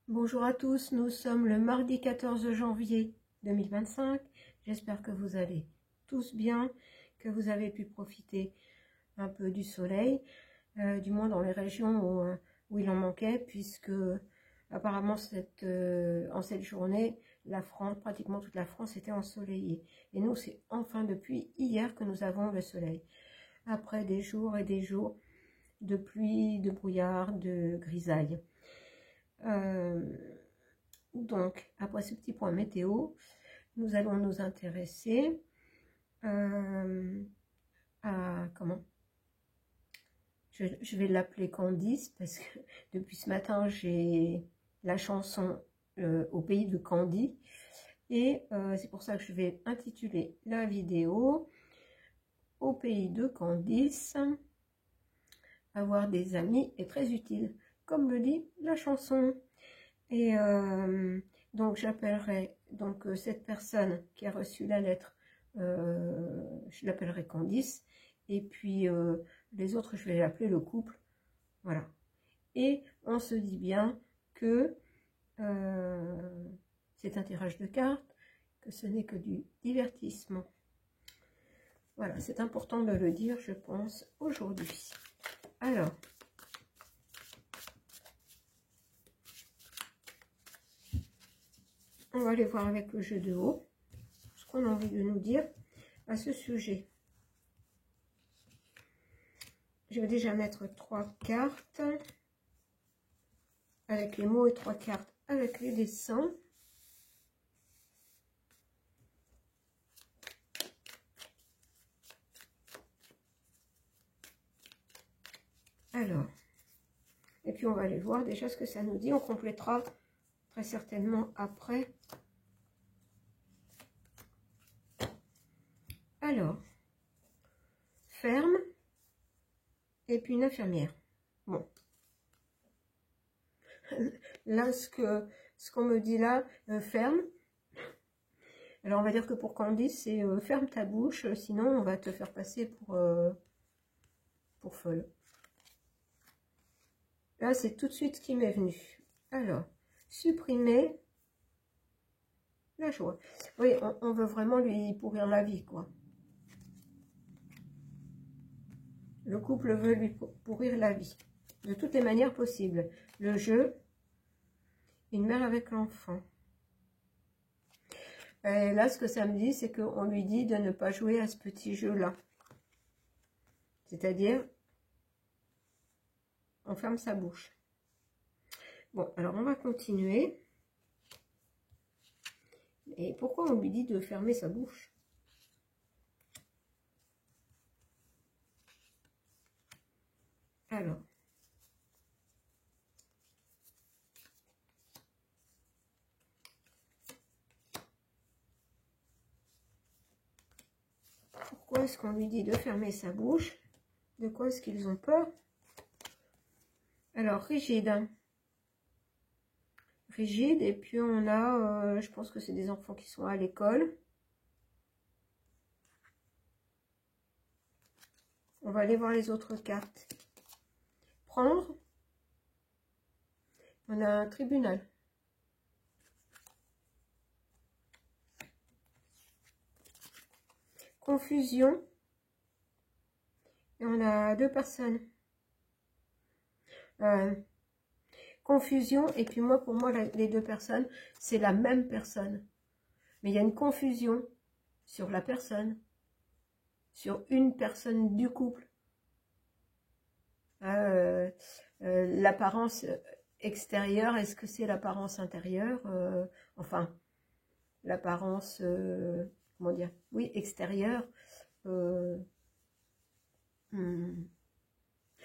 Bonjour à tous, nous sommes le mardi 14 janvier 2025. J'espère que vous allez tous bien, que vous avez pu profiter un peu du soleil, du moins dans les régions où il en manquait, puisque apparemment en cette journée, la France, pratiquement toute la France était ensoleillée. Et nous, c'est enfin depuis hier que nous avons le soleil. Après des jours et des jours de pluie, de brouillard, de grisaille. Donc, après ce petit point météo, nous allons nous intéresser à comment je vais l'appeler Candice parce que depuis ce matin j'ai la chanson au pays de Candy et c'est pour ça que je vais intituler la vidéo au pays de Candice. Avoir des amis est très utile, comme le dit la chanson. Et donc j'appellerai donc cette personne qui a reçu la lettre, je l'appellerai Candice, et puis les autres je vais l'appeler le couple, voilà. Et on se dit bien que c'est un tirage de cartes, que ce n'est que du divertissement. Voilà, c'est important de le dire, je pense, aujourd'hui. Alors, on va aller voir avec le jeu de haut ce qu'on a envie de nous dire à ce sujet. Je vais déjà mettre 3 cartes avec les mots et 3 cartes avec les dessins. Alors, et puis on va aller voir déjà ce que ça nous dit. On complétera très certainement après. Alors, ferme et puis une infirmière. Bon. Là, ce qu'on me dit là, ferme. Alors, on va dire que pour Candice, c'est ferme ta bouche, sinon on va te faire passer pour folle. Là, c'est tout de suite ce qui m'est venu. Alors, supprimer la joie. Oui, on veut vraiment lui pourrir la vie, quoi. Le couple veut lui pourrir la vie. De toutes les manières possibles. Le jeu, une mère avec l'enfant. Et là, ce que ça me dit, c'est qu'on lui dit de ne pas jouer à ce petit jeu-là. C'est-à-dire, on ferme sa bouche. Bon, alors on va continuer. Et pourquoi on lui dit de fermer sa bouche? Alors. Pourquoi est-ce qu'on lui dit de fermer sa bouche? De quoi est-ce qu'ils ont peur? Alors, rigide. Rigide, et puis on a, je pense que c'est des enfants qui sont à l'école. On va aller voir les autres cartes. Prendre. On a un tribunal. Confusion. Et on a 2 personnes. Confusion, et puis moi, pour moi, les 2 personnes, c'est la même personne. Mais il y a une confusion sur la personne, sur une personne du couple. L'apparence extérieure, est-ce que c'est l'apparence intérieure? Enfin, l'apparence, comment dire? Oui, extérieure.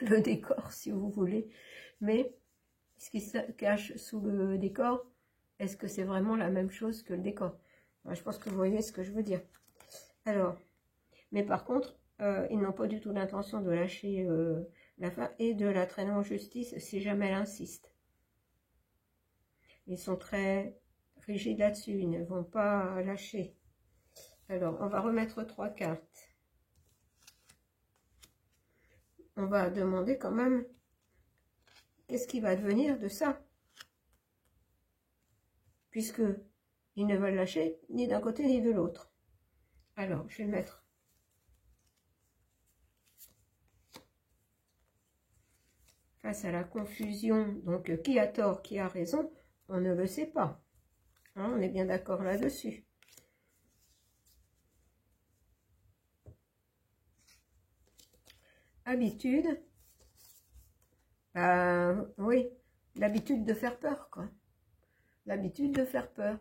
Le décor, si vous voulez. Mais ce qui se cache sous le décor, est-ce que c'est vraiment la même chose que le décor? Je pense que vous voyez ce que je veux dire. Alors, mais par contre, ils n'ont pas du tout l'intention de lâcher la femme et de la traîner en justice si jamais elle insiste. Ils sont très rigides là-dessus, ils ne vont pas lâcher. Alors, on va remettre 3 cartes. On va demander quand même qu'est-ce qui va devenir de ça. puisque ils ne veulent lâcher ni d'un côté ni de l'autre. Alors, je vais le mettre. Face à la confusion, donc qui a tort, qui a raison, on ne le sait pas. Hein, on est bien d'accord là-dessus. Habitude. Oui, l'habitude de faire peur, quoi. L'habitude de faire peur.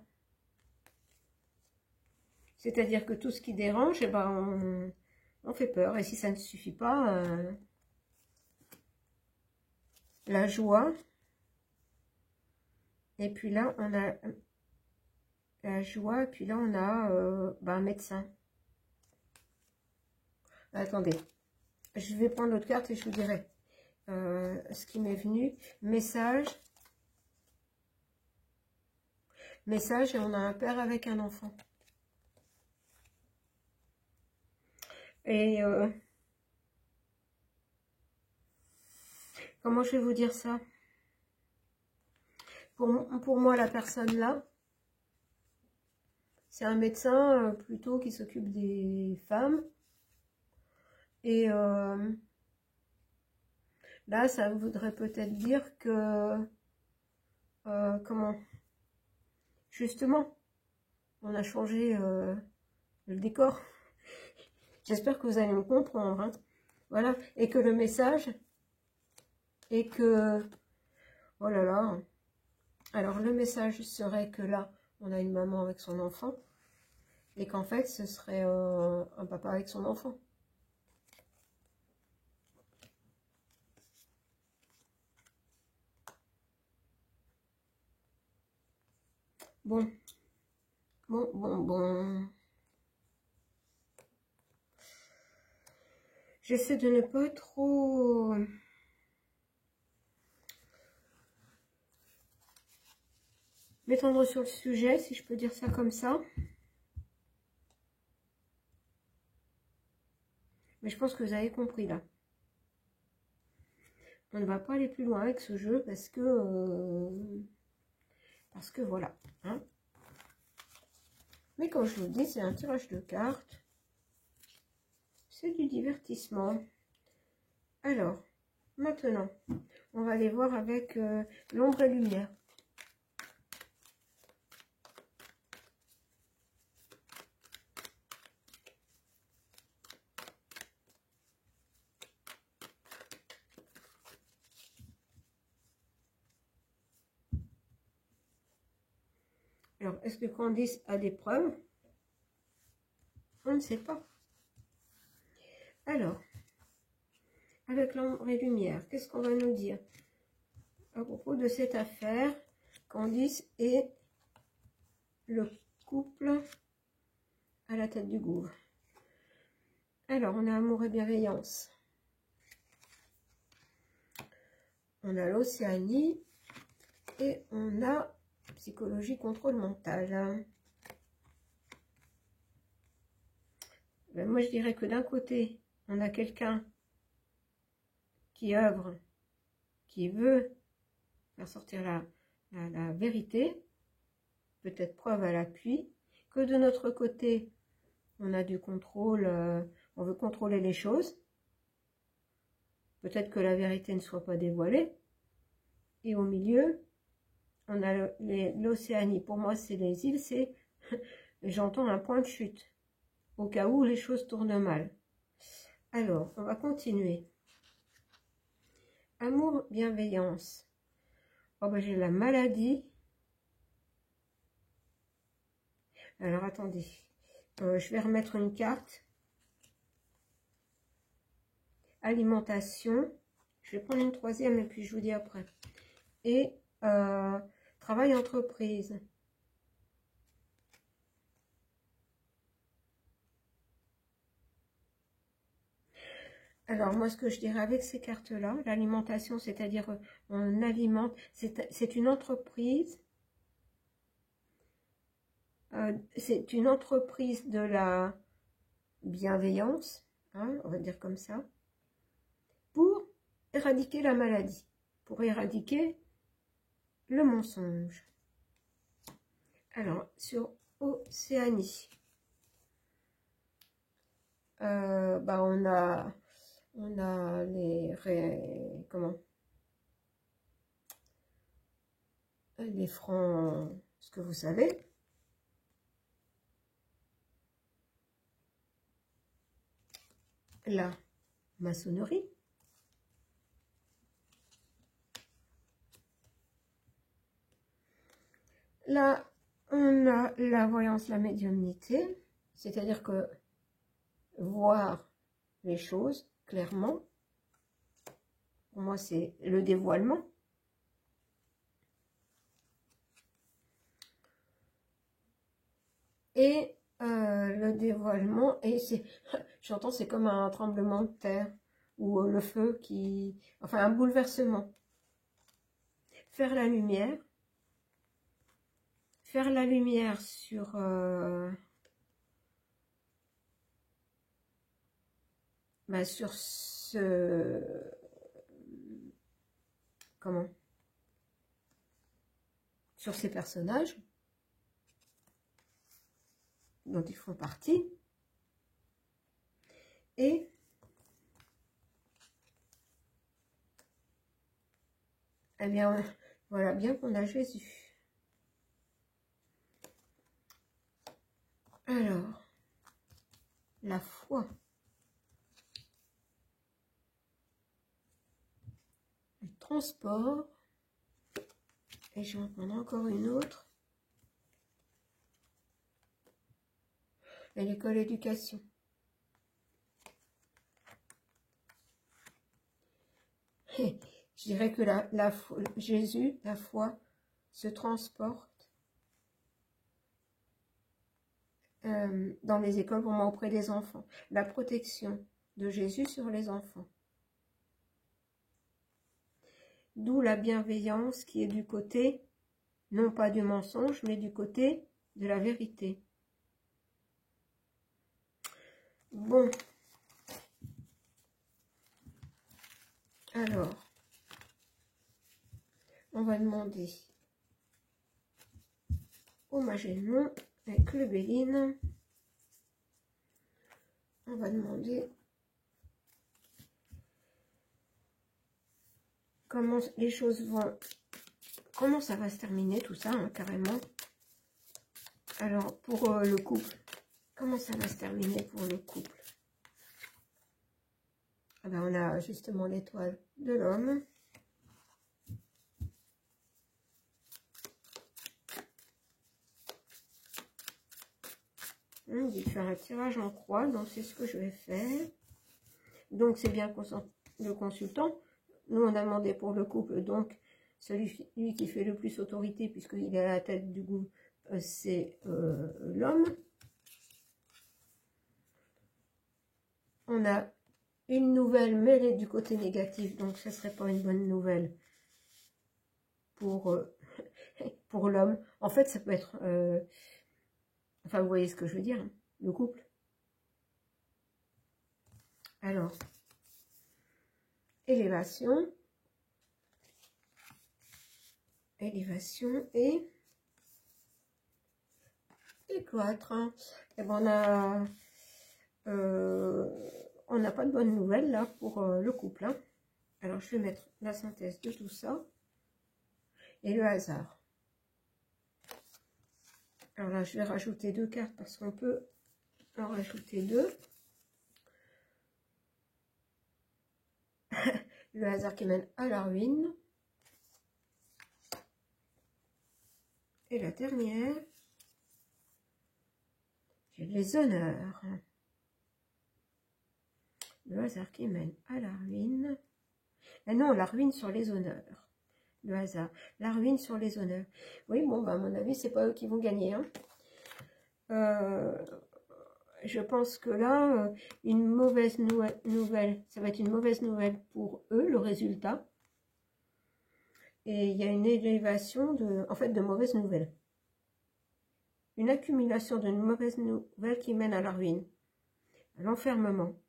C'est-à-dire que tout ce qui dérange, eh ben, on fait peur. Et si ça ne suffit pas, la joie. Et puis là, on a la joie. Et puis là, on a un médecin. Attendez, je vais prendre l'autre carte et je vous dirai ce qui m'est venu. Message. Message, et on a un père avec un enfant. Et comment je vais vous dire ça? Pour moi, la personne là, c'est un médecin plutôt qui s'occupe des femmes. Et là, ça voudrait peut-être dire que, comment, justement, on a changé le décor. J'espère que vous allez me comprendre. Hein. Voilà, et que le message, et que, oh là là, alors le message serait que là, on a une maman avec son enfant, et qu'en fait, ce serait un papa avec son enfant. Bon. J'essaie de ne pas trop m'étendre sur le sujet, si je peux dire ça comme ça. Mais je pense que vous avez compris là. On ne va pas aller plus loin avec ce jeu parce que voilà. Hein. Mais comme je vous dis, c'est un tirage de cartes. C'est du divertissement. Alors, maintenant, on va aller voir avec l'ombre et lumière. Alors, est-ce que Candice a des preuves? On ne sait pas. Alors, avec l'ombre et lumière, qu'est-ce qu'on va nous dire à propos de cette affaire, Candice et le couple à la tête du gouffre? Alors, on a amour et bienveillance. On a l'Océanie et on a psychologie, contrôle mental. Ben, moi, je dirais que d'un côté, on a quelqu'un qui œuvre, qui veut faire sortir la vérité, peut-être preuve à l'appui, que de notre côté, on a du contrôle, on veut contrôler les choses, peut-être que la vérité ne soit pas dévoilée, et au milieu, on a l'Océanie. Pour moi, c'est les îles, c'est j'entends un point de chute, au cas où les choses tournent mal. Alors, on va continuer. Amour, bienveillance. Oh ben, j'ai la maladie. Alors, attendez. Je vais remettre une carte. Alimentation. Je vais prendre une troisième et puis je vous dis après. Et travail, entreprise. Alors, moi, ce que je dirais avec ces cartes-là, l'alimentation, c'est-à-dire on alimente, c'est une entreprise. C'est une entreprise de la bienveillance, hein, on va dire comme ça, pour éradiquer la maladie, pour éradiquer le mensonge. Alors, sur Océanie, bah on a les francs, ce que vous savez. La maçonnerie. Là, on a la voyance, la médiumnité, c'est-à-dire que voir les choses clairement, pour moi c'est le dévoilement. Et le dévoilement, et c'est, j'entends, c'est comme un tremblement de terre, ou le feu qui, enfin un bouleversement. Faire la lumière sur sur sur ces personnages dont ils font partie, et eh bien voilà, bien qu'on a Jésus. Alors, la foi, le transport, et je vais en prendre encore une autre, et l'école éducation. Je dirais que Jésus, la foi, se transporte dans les écoles, pour moi, auprès des enfants. La protection de Jésus sur les enfants. D'où la bienveillance qui est du côté, non pas du mensonge, mais du côté de la vérité. Bon. Alors, on va demander au Magellan avec le Béline. On va demander comment les choses vont, comment ça va se terminer tout ça, hein, carrément. Alors, pour le couple, comment ça va se terminer pour le couple? Ah ben, on a justement l'étoile de l'homme. On dit faire un tirage en croix, donc c'est ce que je vais faire. Donc c'est bien le consultant. Nous on a demandé pour le couple, donc celui qui fait le plus autorité, puisqu'il est à la tête du groupe, c'est l'homme. On a une nouvelle, mais elle est du côté négatif, donc ce ne serait pas une bonne nouvelle pour, pour l'homme. En fait, ça peut être... enfin, vous voyez ce que je veux dire, hein, le couple. Alors, élévation et cloître. Hein. Et ben on n'a pas de bonnes nouvelles là pour le couple. Hein. Alors, je vais mettre la synthèse de tout ça et le hasard. Alors là, je vais rajouter 2 cartes parce qu'on peut en rajouter 2. Le hasard qui mène à la ruine. Et la dernière, j'ai les honneurs. Le hasard qui mène à la ruine. Ah non, la ruine sur les honneurs. Le hasard. La ruine sur les honneurs. Oui, bon, bah, à mon avis, c'est pas eux qui vont gagner. Hein. Je pense que là, une mauvaise nouvelle, ça va être une mauvaise nouvelle pour eux, le résultat. Et il y a une élévation en fait, de mauvaises nouvelles. Une accumulation de mauvaises nouvelles qui mène à la ruine, à l'enfermement.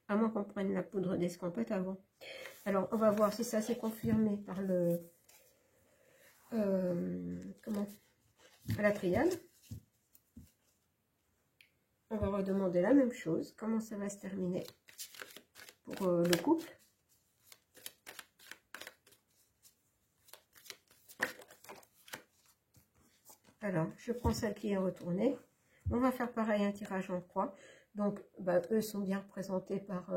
À moins qu'on prenne la poudre d'escampette avant. Alors, on va voir si ça s'est confirmé par le... à la triade. On va redemander la même chose. Comment ça va se terminer pour le couple. Alors, je prends celle qui est retournée. On va faire pareil, un tirage en croix. Donc, bah, eux sont bien représentés par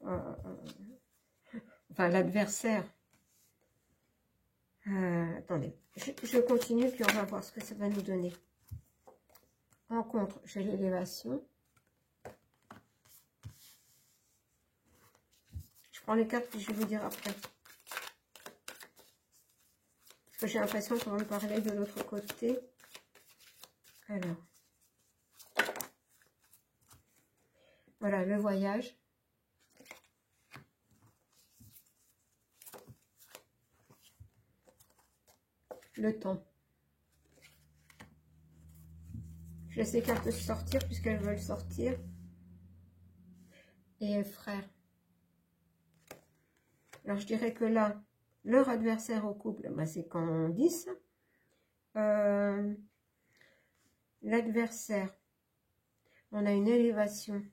enfin, l'adversaire. Attendez, je continue, puis on va voir ce que ça va nous donner. En contre, j'ai l'élévation. Je prends les cartes, puis je vais vous dire après. Parce que j'ai l'impression qu'on va me parler de l'autre côté. Alors. Voilà, le voyage. Le temps. Je laisse les cartes sortir puisqu'elles veulent sortir. Et frère. Alors, je dirais que là, leur adversaire au couple, bah, c'est Candice. L'adversaire, on a une élévation.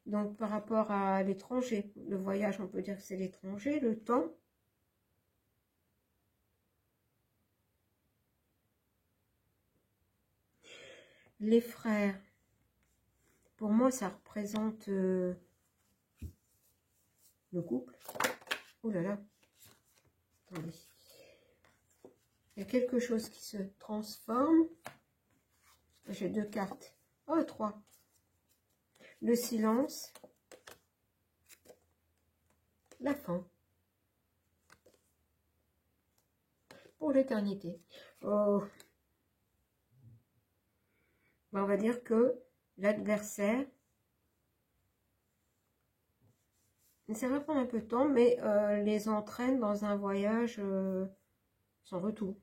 Donc, par rapport à l'étranger, le voyage, on peut dire que c'est l'étranger. Le temps. Les frères, pour moi, ça représente le couple. Oh là là. Attendez. Il y a quelque chose qui se transforme. J'ai 2 cartes. Oh, 3. Le silence. La fin. Pour l'éternité. Oh. Ben, on va dire que l'adversaire, ça va prendre un peu de temps, mais les entraîne dans un voyage sans retour.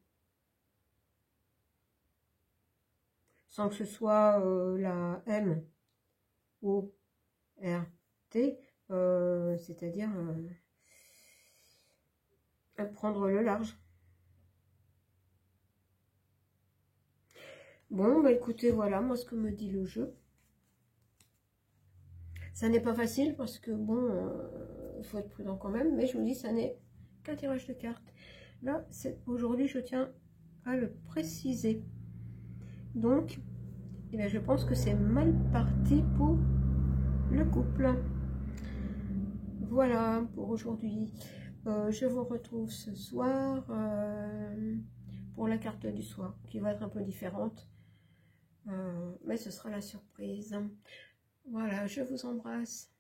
Sans que ce soit la M O R T, c'est-à-dire prendre le large. Bon, bah écoutez, voilà, moi ce que me dit le jeu. Ça n'est pas facile parce que, bon, il faut être prudent quand même, mais je vous dis, ça n'est qu'un tirage de cartes. Là, aujourd'hui, je tiens à le préciser. Donc, eh bien, je pense que c'est mal parti pour le couple. Voilà pour aujourd'hui. Je vous retrouve ce soir pour la carte du soir, qui va être un peu différente. Mais ce sera la surprise. Voilà, je vous embrasse.